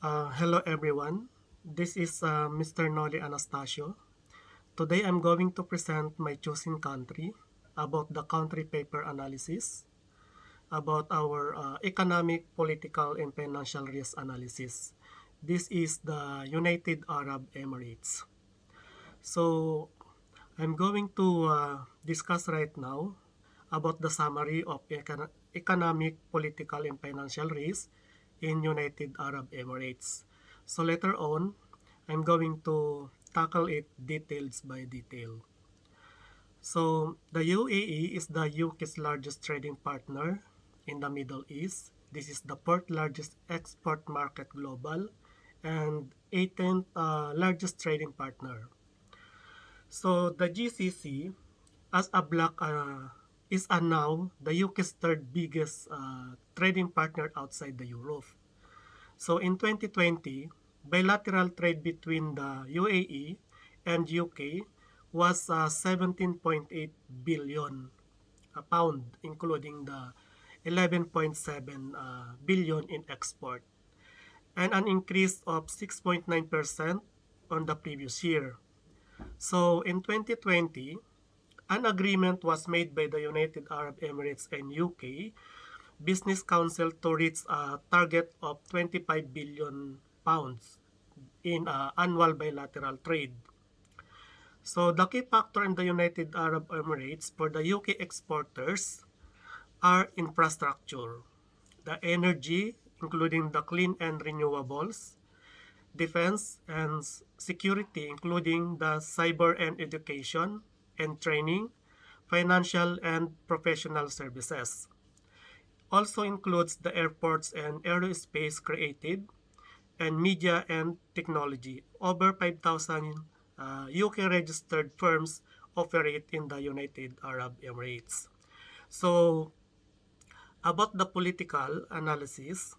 Hello everyone, this is Mr. Noli Anastasio. Today I'm going to present my chosen country about the country paper analysis, about our economic, political, and financial risk analysis. This is the United Arab Emirates. So I'm going to discuss right now about the summary of economic, political, and financial risk in United Arab Emirates. So later on, I'm going to tackle it details by detail. So the UAE is the UK's largest trading partner in the Middle East. This is the fourth largest export market global and 18th largest trading partner. So the GCC as a bloc is now the UK's third biggest trading partner outside the Europe. So in 2020, bilateral trade between the UAE and UK was 17.8 billion pound, including the 11.7 billion in export, and an increase of 6.9% on the previous year. So in 2020, an agreement was made by the United Arab Emirates and UK Business Council to reach a target of 25 billion pounds in annual bilateral trade. So the key factor in the United Arab Emirates for the UK exporters are infrastructure, the energy, including the clean and renewables, defense and security, including the cyber and education and training, financial and professional services. Also includes the airports and aerospace creative, and media and technology. Over 5,000 UK registered firms operate in the United Arab Emirates. So, about the political analysis,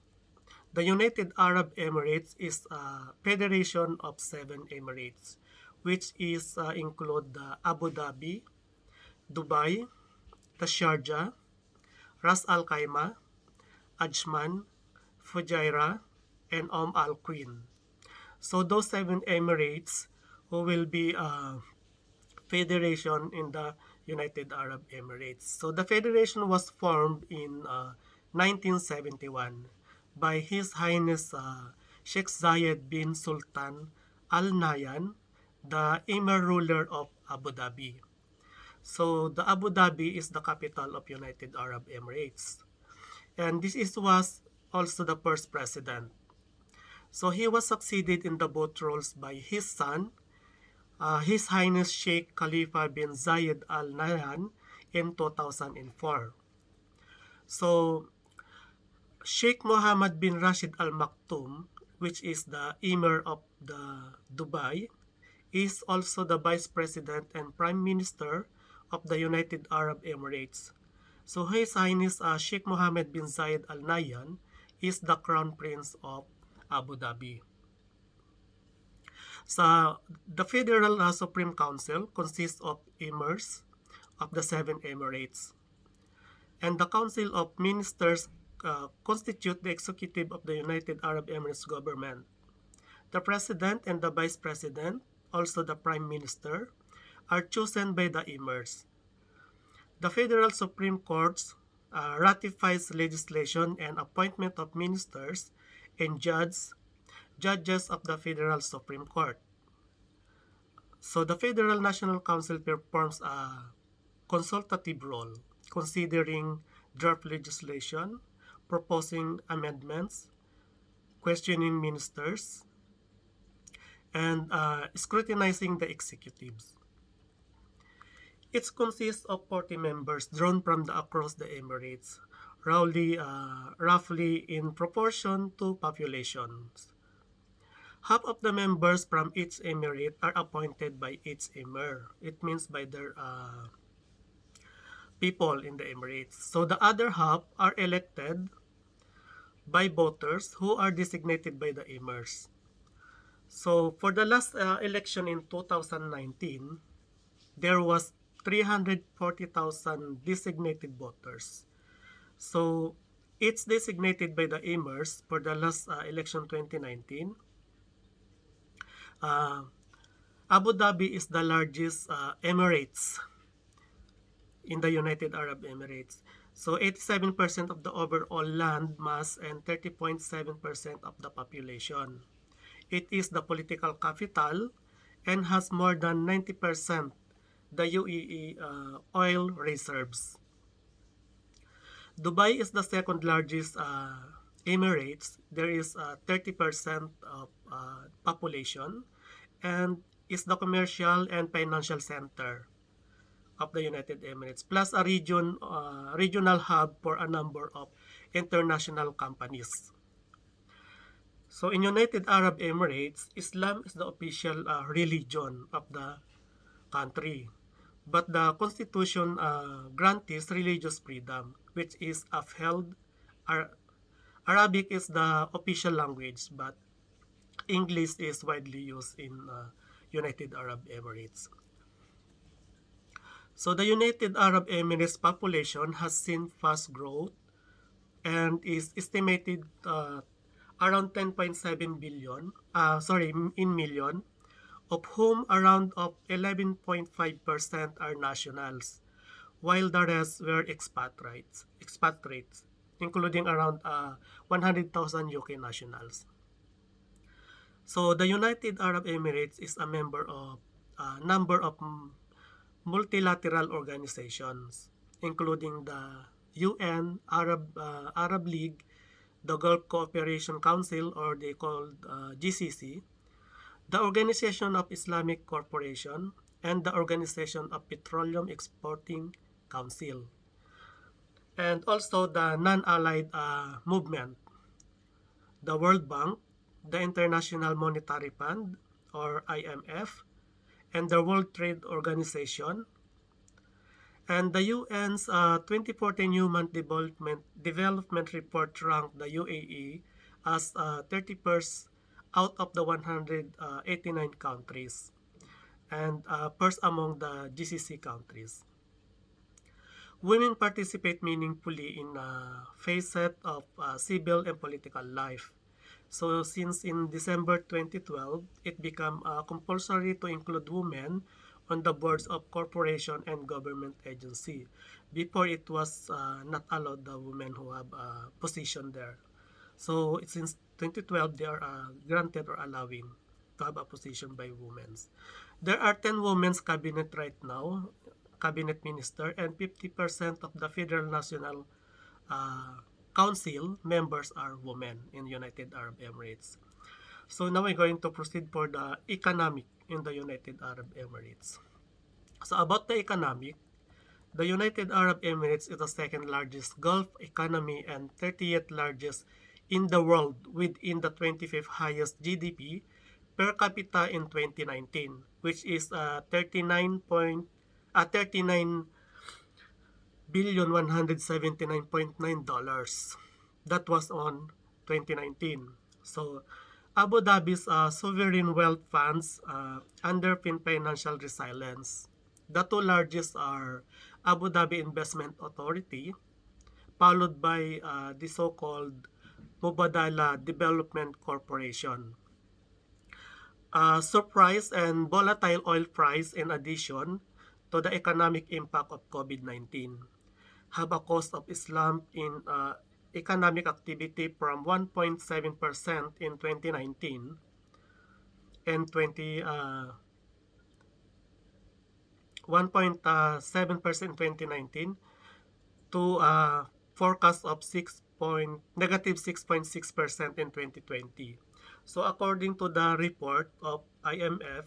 the United Arab Emirates is a federation of 7 emirates, which is include the Abu Dhabi, Dubai, the Sharjah, Ras Al Khaimah, Ajman, Fujairah, and Al Queen. So those 7 emirates who will be a federation in the United Arab Emirates. So the federation was formed in 1971 by His Highness Sheikh Zayed bin Sultan Al Nahyan, the Emir ruler of Abu Dhabi. So the Abu Dhabi is the capital of United Arab Emirates. And was also the first president. So he was succeeded in the both roles by his son, His Highness Sheikh Khalifa bin Zayed Al Nahyan in 2004. So Sheikh Mohammed bin Rashid Al Maktoum, which is the Emir of the Dubai, is also the Vice President and Prime Minister of the United Arab Emirates. So His Highness Sheikh Mohammed bin Zayed Al Nahyan is the Crown Prince of Abu Dhabi. Sa the Federal Supreme Council consists of emirs of the 7 emirates, and the Council of Ministers constitute the executive of the United Arab Emirates government. The President and the Vice President, also the Prime Minister, are chosen by the emirs. The Federal Supreme Court ratifies legislation and appointment of ministers and judges of the Federal Supreme Court. So the Federal National Council performs a consultative role, considering draft legislation, proposing amendments, questioning ministers, and scrutinizing the executives. It consists of 40 members drawn from across the Emirates, roughly in proportion to populations. Half of the members from each emirate are appointed by each emir. It means by their people in the emirates. So the other half are elected by voters who are designated by the emirs. So for the last election in 2019, there was 340,000 designated voters. So It's designated by the Emirs for the last election 2019. Uh, Abu Dhabi is the largest Emirates in the United Arab Emirates. So 87% of the overall land mass and 30.7% of the population. It is the political capital and has more than 90% the UAE oil reserves. Dubai is the second largest Emirates. There is 30% of population and is the commercial and financial center of the United Emirates, plus a regional hub for a number of international companies. So in United Arab Emirates, Islam is the official religion of the country. But the constitution grants religious freedom, which is upheld. Arabic is the official language, but English is widely used in United Arab Emirates. So the United Arab Emirates population has seen fast growth and is estimated around 10.7 billion, in million, of whom around of 11.5% are nationals, while the rest were expatriates, including around 100,000 UK nationals. So the United Arab Emirates is a member of a number of multilateral organizations, including the UN, Arab League, the Gulf Cooperation Council, or they called GCC, the Organization of Islamic Cooperation, and the Organization of Petroleum Exporting Council, and also the non-allied movement, the World Bank, the International Monetary Fund, or IMF, and the World Trade Organization, and the UN's 2014 Human Development Report ranked the UAE as 31st out of the 189 countries and first among the GCC countries. Women participate meaningfully in facet of civil and political life. So since in December 2012, it became compulsory to include women on the boards of corporation and government agency. Before it was not allowed the women who have a position there. So since 2012, they are granted or allowing to have a position by women. There are 10 women's cabinet right now, cabinet minister, and 50% of the Federal National uh, Council members are women in United Arab Emirates. So now we're going to proceed for the economic in the United Arab Emirates. So about the economic, the United Arab Emirates is the second largest Gulf economy and 30th largest in the world, within the 25th highest GDP per capita in 2019, which is 39 billion $179.9. That was on 2019. So Abu Dhabi's sovereign wealth funds underpin financial resilience. The two largest are Abu Dhabi Investment Authority, followed by the so-called Mubadala Development Corporation. Surprise and volatile oil price, in addition to the economic impact of COVID-19, have a cost of slump in economic activity from 1.7% in 2019 and 1.7% in 2019 to a forecast of negative 6.6% in 2020. So according to the report of IMF,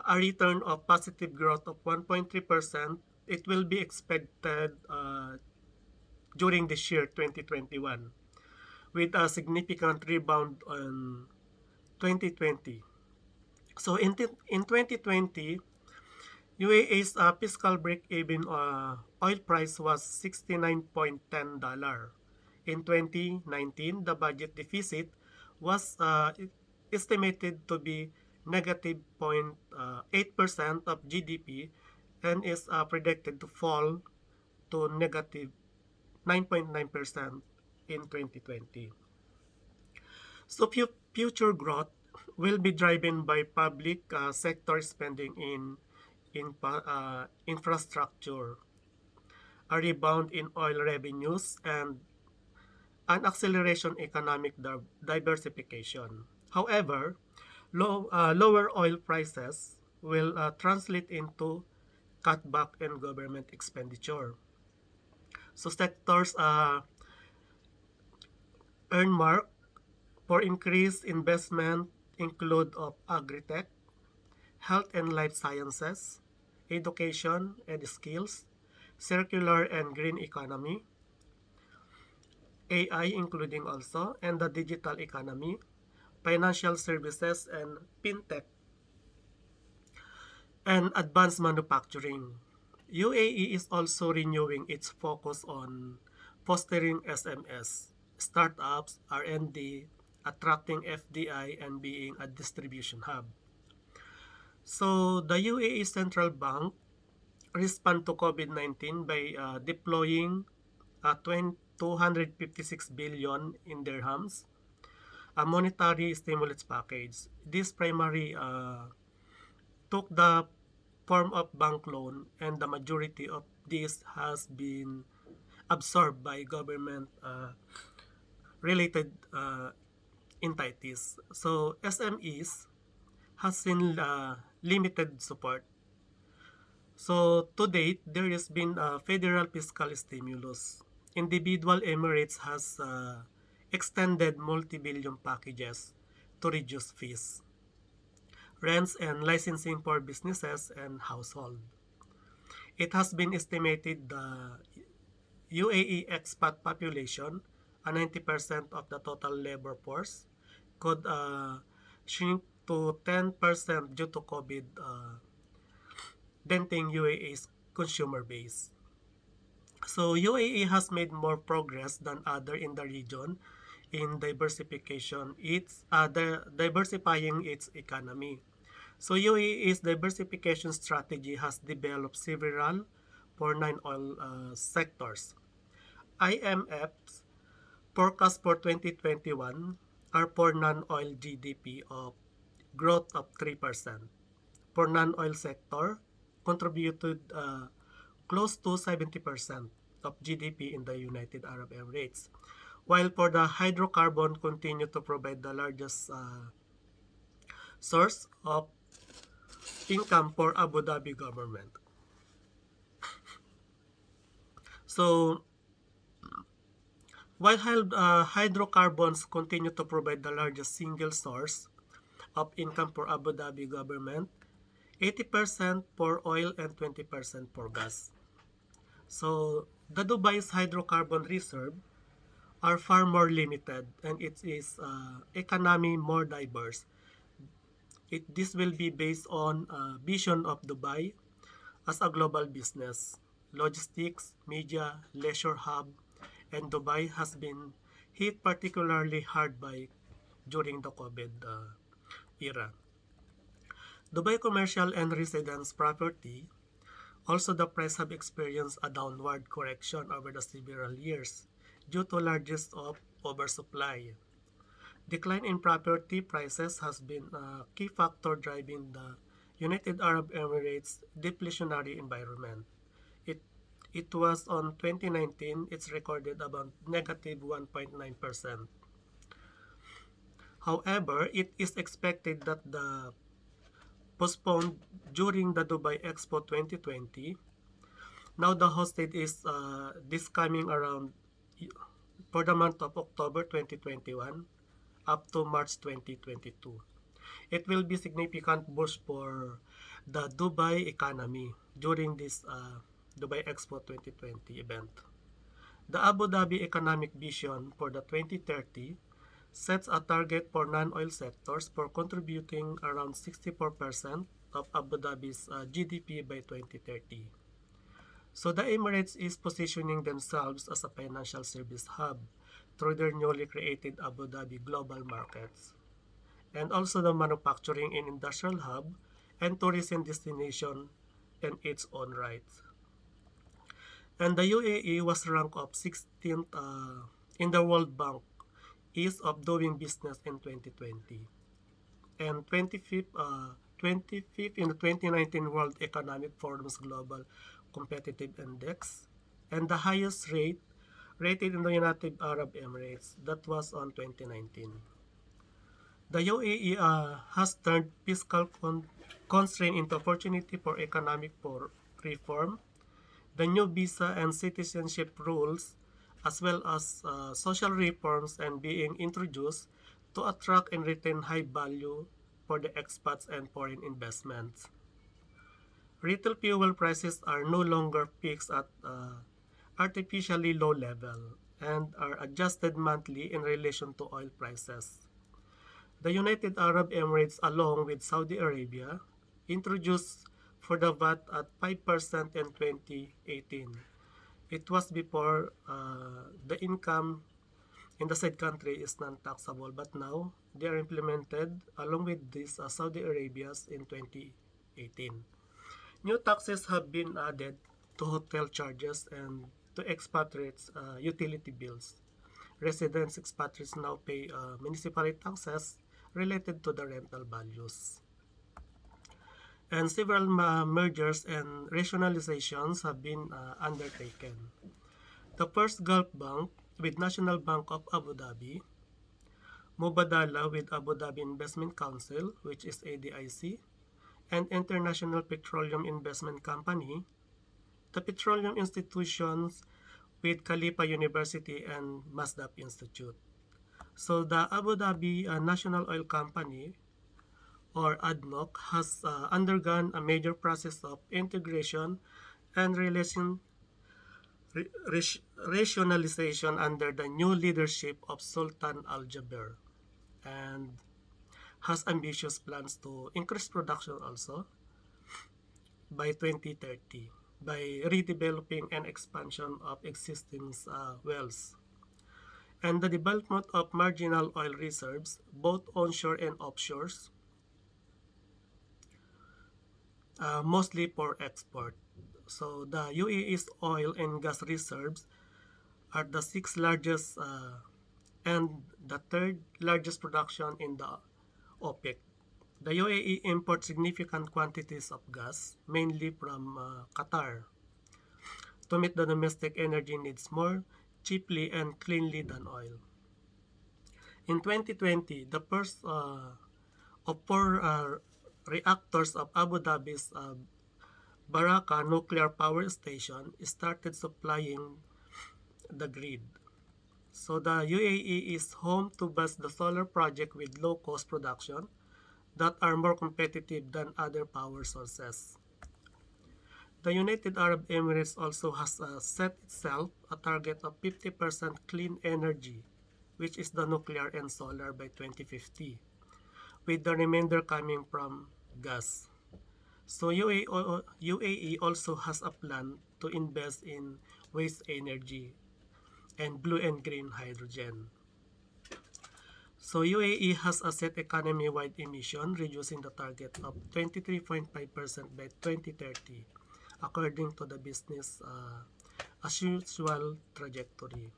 a return of positive growth of 1.3%, it will be expected during this year, 2021, with a significant rebound on 2020. So in 2020, UAE's fiscal break-even oil price was $69.10. In 2019, the budget deficit was estimated to be negative 0.8% of GDP and is predicted to fall to negative 9.9% in 2020. So future growth will be driven by public sector spending in infrastructure, a rebound in oil revenues, and an acceleration economic diversification. However, lower oil prices will translate into cutback in government expenditure. So sectors earmarked for increased investment include of agri-tech, health and life sciences, education and skills, circular and green economy, AI including also, and the digital economy, financial services and fintech, and advanced manufacturing. UAE is also renewing its focus on fostering SMEs, startups, R&D, attracting FDI, and being a distribution hub. So the UAE Central Bank respond to COVID-19 by deploying 256 billion in dirhams, a monetary stimulus package. This primarily took the form of bank loan, and the majority of this has been absorbed by government related entities. So SMEs has seen limited support. So to date, there has been a federal fiscal stimulus. Individual Emirates has extended multi-billion packages to reduce fees, rents, and licensing for businesses and household. It has been estimated the UAE expat population, 90% of the total labor force, could shrink to 10% due to COVID, denting UAE's consumer base. So UAE has made more progress than other in the region in diversification. It's diversifying its economy. So UAE's diversification strategy has developed several for non-oil sectors. IMF's forecast for 2021 are for non-oil GDP of growth of 3%. For non-oil sector, contributed close to 70% of GDP in the United Arab Emirates. While for the hydrocarbon continue to provide the largest source of income for Abu Dhabi government. So while hydrocarbons continue to provide the largest single source of income for Abu Dhabi government, 80% for oil and 20% for gas. So the Dubai's hydrocarbon reserve are far more limited, and it is economy more diverse. This will be based on vision of Dubai as a global business, logistics, media, leisure hub, and Dubai has been hit particularly hard by during the COVID era. Dubai commercial and residence property, also the price have experienced a downward correction over the several years due to largest of oversupply. Decline in property prices has been a key factor driving the United Arab Emirates deflationary environment. It it was on 2019, it's recorded about negative 1.9%. However, it is expected that the postponed during the Dubai Expo 2020. Now the hosted is this coming around for the month of October 2021 up to March 2022. It will be significant boost for the Dubai economy during this Dubai Expo 2020 event. The Abu Dhabi Economic Vision for the 2030 sets a target for non-oil sectors for contributing around 64% of Abu Dhabi's GDP by 2030. So the Emirates is positioning themselves as a financial service hub through their newly created Abu Dhabi Global Markets, and also the manufacturing and industrial hub and tourism destination in its own right. And the UAE was ranked of 16th in the World Bank Ease of Doing Business in 2020, and 25th in the 2019 World Economic Forum's Global Competitive Index, and the highest rated in the United Arab Emirates. That was on 2019. The UAE has turned fiscal constraint into opportunity for economic reform. The new visa and citizenship rules, as well as social reforms, and being introduced to attract and retain high value for the expats and foreign investments. Retail fuel prices are no longer fixed at artificially low level and are adjusted monthly in relation to oil prices. The United Arab Emirates, along with Saudi Arabia, introduced for the VAT at 5% in 2018. It was before the income in the said country is non-taxable, but now they are implemented along with this Saudi Arabia's in 2018. New taxes have been added to hotel charges and to expatriates' utility bills. Residents expatriates now pay municipality taxes related to the rental values. And several mergers and rationalizations have been undertaken. The First Gulf Bank with National Bank of Abu Dhabi, Mubadala with Abu Dhabi Investment Council, which is ADIC, and International Petroleum Investment Company, the petroleum institutions with Khalifa University and Masdaq Institute. So the Abu Dhabi National Oil Company, or ADNOC, has undergone a major process of integration and rationalization under the new leadership of Sultan Al Jaber, and has ambitious plans to increase production also by 2030 by redeveloping and expansion of existing wells, and the development of marginal oil reserves, both onshore and offshore, mostly for export. So the UAE's oil and gas reserves are the sixth largest and the third largest production in the OPEC. The UAE imports significant quantities of gas, mainly from Qatar, to meet the domestic energy needs more cheaply and cleanly than oil. In 2020, the first of four reactors of Abu Dhabi's Baraka nuclear power station started supplying the grid. So the UAE is home to the solar project with low-cost production that are more competitive than other power sources. The United Arab Emirates also has set itself a target of 50% clean energy, which is the nuclear and solar by 2050, with the remainder coming from gas. So UAE also has a plan to invest in waste energy and blue and green hydrogen. So UAE has a set economy-wide emission, reducing the target of 23.5% by 2030, according to the business as usual trajectory.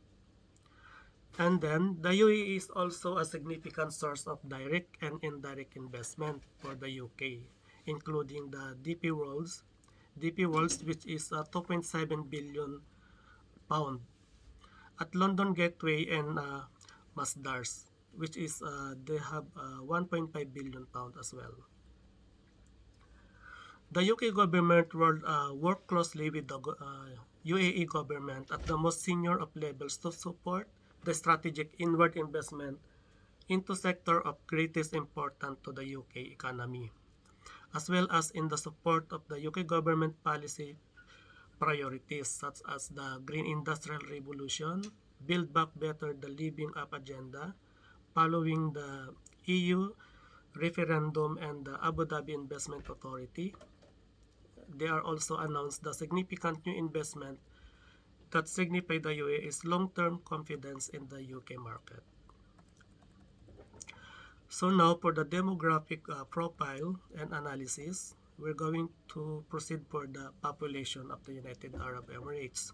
And then, the UAE is also a significant source of direct and indirect investment for the UK, including the DP Worlds, which is 2.7 billion pound, at London Gateway and Masdars, which is they have 1.5 billion pound as well. The UK government will work closely with the UAE government at the most senior of levels to support the strategic inward investment into sector of greatest importance to the UK economy, as well as in the support of the UK government policy priorities such as the Green Industrial Revolution, Build Back Better the Living Up agenda, following the EU referendum and the Abu Dhabi Investment Authority. They are also announced the significant new investment that signify the UAE's long-term confidence in the UK market. So now for the demographic profile and analysis, we're going to proceed for the population of the United Arab Emirates.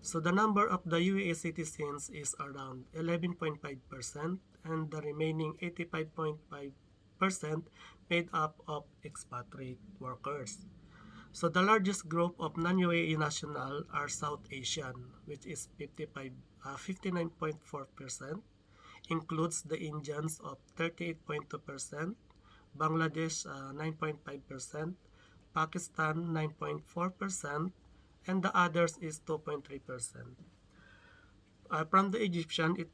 So the number of the UAE citizens is around 11.5% and the remaining 85.5% made up of expatriate workers. So the largest group of non-UAE national are South Asian, which is 59.4%, includes the Indians of 38.2%, Bangladesh 9.5%, Pakistan 9.4%, and the others is 2.3%. From the Egyptian, it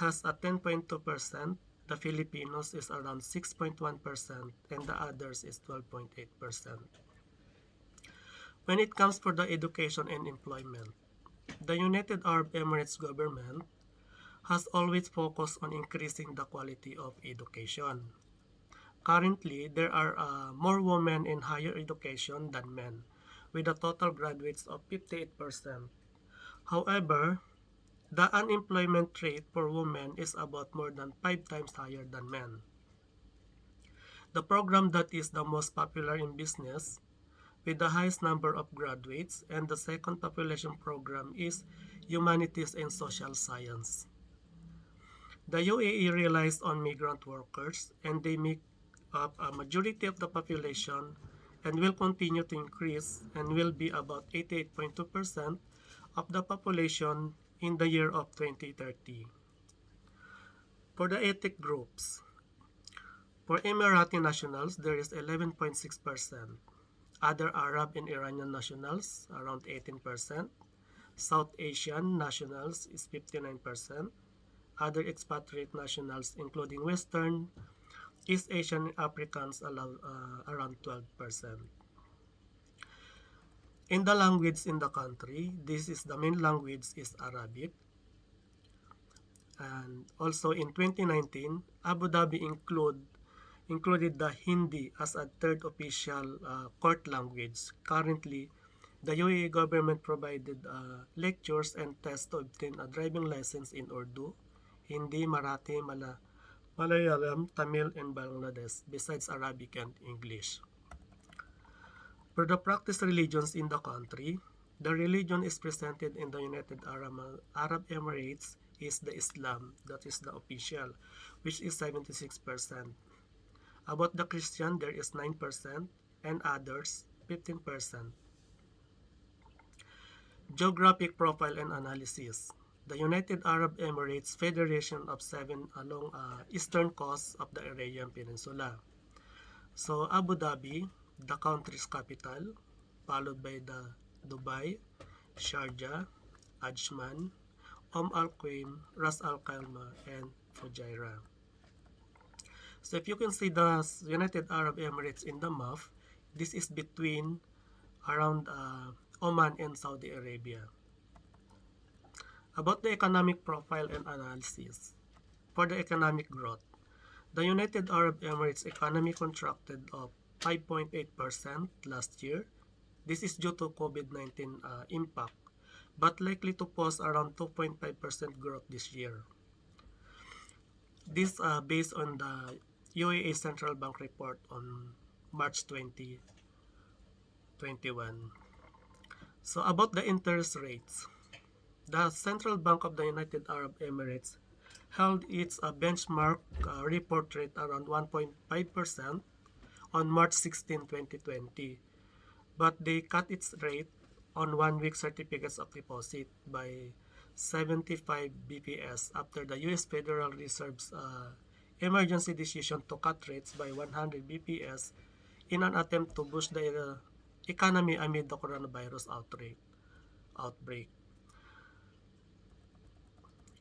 has a 10.2%, the Filipinos is around 6.1%, and the others is 12.8%. When it comes for the education and employment, the United Arab Emirates government has always focused on increasing the quality of education. Currently, there are more women in higher education than men, with a total graduates of 58%. However, the unemployment rate for women is about more than 5 times higher than men. The program that is the most popular in business, with the highest number of graduates, and the second population program is Humanities and Social Science. The UAE relies on migrant workers and they make up a majority of the population and will continue to increase and will be about 88.2% of the population in the year of 2030. For the ethnic groups, for Emirati nationals, there is 11.6%. Other Arab and Iranian nationals, around 18%. South Asian nationals is 59%. Other expatriate nationals, including Western, East Asian Africans, around 12%. In the language in the country, this is the main language is Arabic. And also in 2019, Abu Dhabi included the Hindi as a third official court language. Currently, the UAE government provided lectures and tests to obtain a driving license in Urdu, Hindi, Marathi, Malayalam, Tamil, and Bangladesh, besides Arabic and English. For the practice religions in the country, the religion is presented in the United Arab Emirates is the Islam, that is the official, which is 76%. About the Christian, there is 9%, and others, 15%. Geographic profile and analysis. The United Arab Emirates Federation of 7 along eastern coast of the Arabian Peninsula. So Abu Dhabi, the country's capital, followed by the Dubai, Sharjah, Ajman, Al Quwain, Ras Al Khaimah, and Fujairah. So if you can see the United Arab Emirates in the map, this is between around Oman and Saudi Arabia. About the economic profile and analysis. For the economic growth, the United Arab Emirates economy contracted of 5.8% last year. This is due to COVID-19 impact, but likely to post around 2.5% growth this year. This based on the UAE Central Bank report on March 2021. So about the interest rates, the Central Bank of the United Arab Emirates held its benchmark report rate around 1.5% on March 16, 2020, but they cut its rate on 1-week certificates of deposit by 75 BPS after the U.S. Federal Reserve's emergency decision to cut rates by 100 BPS in an attempt to boost the economy amid the coronavirus outbreak.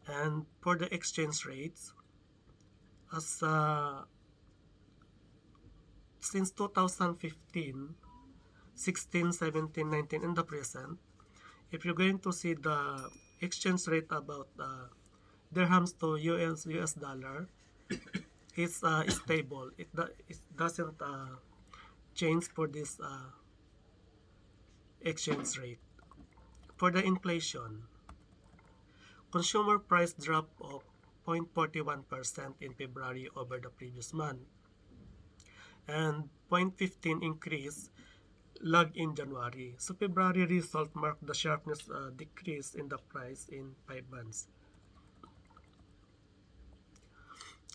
And for the exchange rates, as since 2015, 16, 17, 19, and the present, if you're going to see the exchange rate about dirhams to US dollar, it's stable. It doesn't change for this exchange rate. For the inflation, consumer price drop of 0.41% in February over the previous month, and 0.15 increase lag in January. So February result marked the sharpness decrease in the price in 5 months.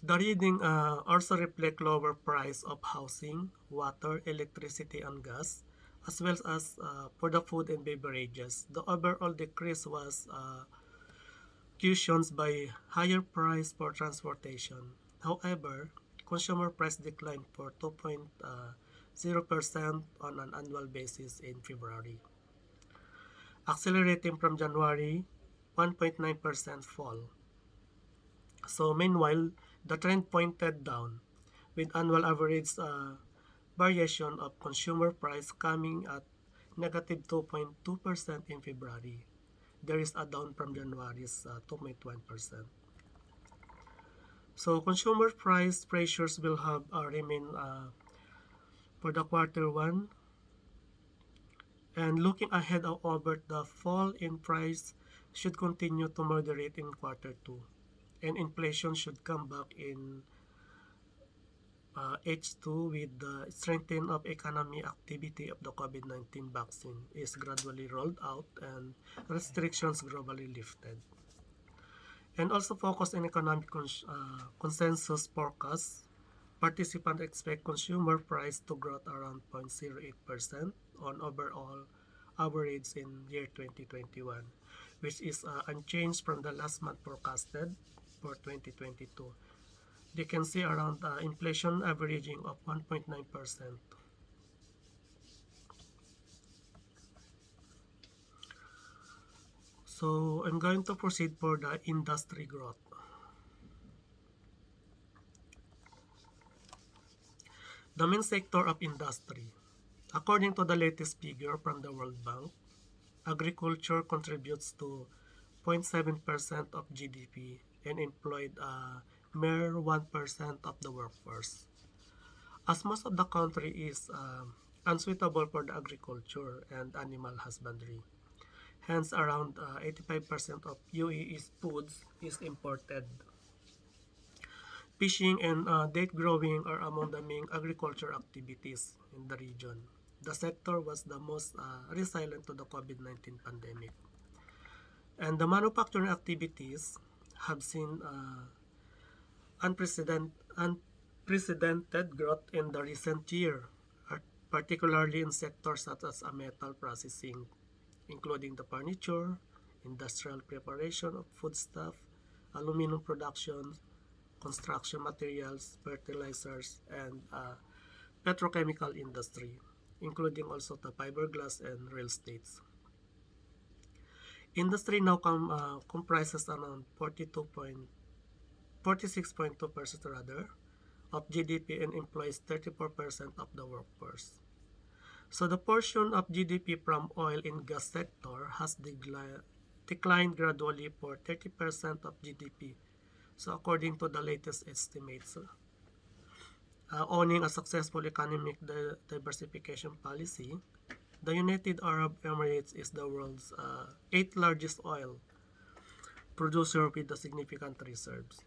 The reading also reflect lower price of housing, water, electricity, and gas, as well as for the food and beverages. The overall decrease was cushioned by higher price for transportation. However, consumer price declined for 2.0% on an annual basis in February, accelerating from January 1.9% fall. So meanwhile, the trend pointed down, with annual average variation of consumer price coming at negative 2.2% in February. There is a down from January's 2.1%. So consumer price pressures will have remain for the quarter one. And looking ahead, however, the fall in price should continue to moderate in quarter two, and inflation should come back in H2 with the strengthening of economic activity of the COVID-19 vaccine is gradually rolled out and restrictions globally lifted. And also focus on economic consensus forecasts. Participants expect consumer price to grow at around 0.08% on overall average in year 2021, which is unchanged from the last month forecasted for 2022. They can see around inflation averaging of 1.9%. So I'm going to proceed for the industry growth. The main sector of industry. According to the latest figure from the World Bank, agriculture contributes to 0.7% of GDP and employed a mere 1% of the workforce. As most of the country is unsuitable for the agriculture and animal husbandry, hence around 85% of UAE's foods is imported. Fishing and date growing are among the main agriculture activities in the region. The sector was the most resilient to the COVID-19 pandemic. And the manufacturing activities have seen unprecedented growth in the recent year, particularly in sectors such as metal processing, including the furniture, industrial preparation of foodstuff, aluminum production, construction materials, fertilizers, and petrochemical industry, including also the fiberglass and real estates. Industry now comprises around 46.2% rather of GDP and employs 34% of the workforce. So the portion of GDP from oil and gas sector has declined gradually for 30% of GDP. So according to the latest estimates, owning a successful economic diversification policy, the United Arab Emirates is the world's eighth largest oil producer with the significant reserves.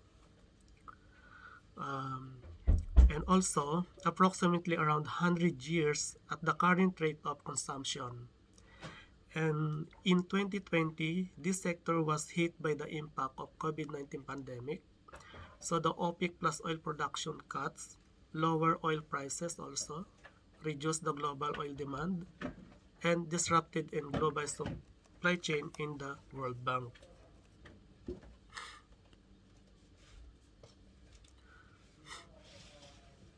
And also, approximately around 100 years at the current rate of consumption. And in 2020, this sector was hit by the impact of COVID-19 pandemic. So the OPEC plus oil production cuts, lower oil prices also, reduced the global oil demand, and disrupted in global supply chain in the World Bank.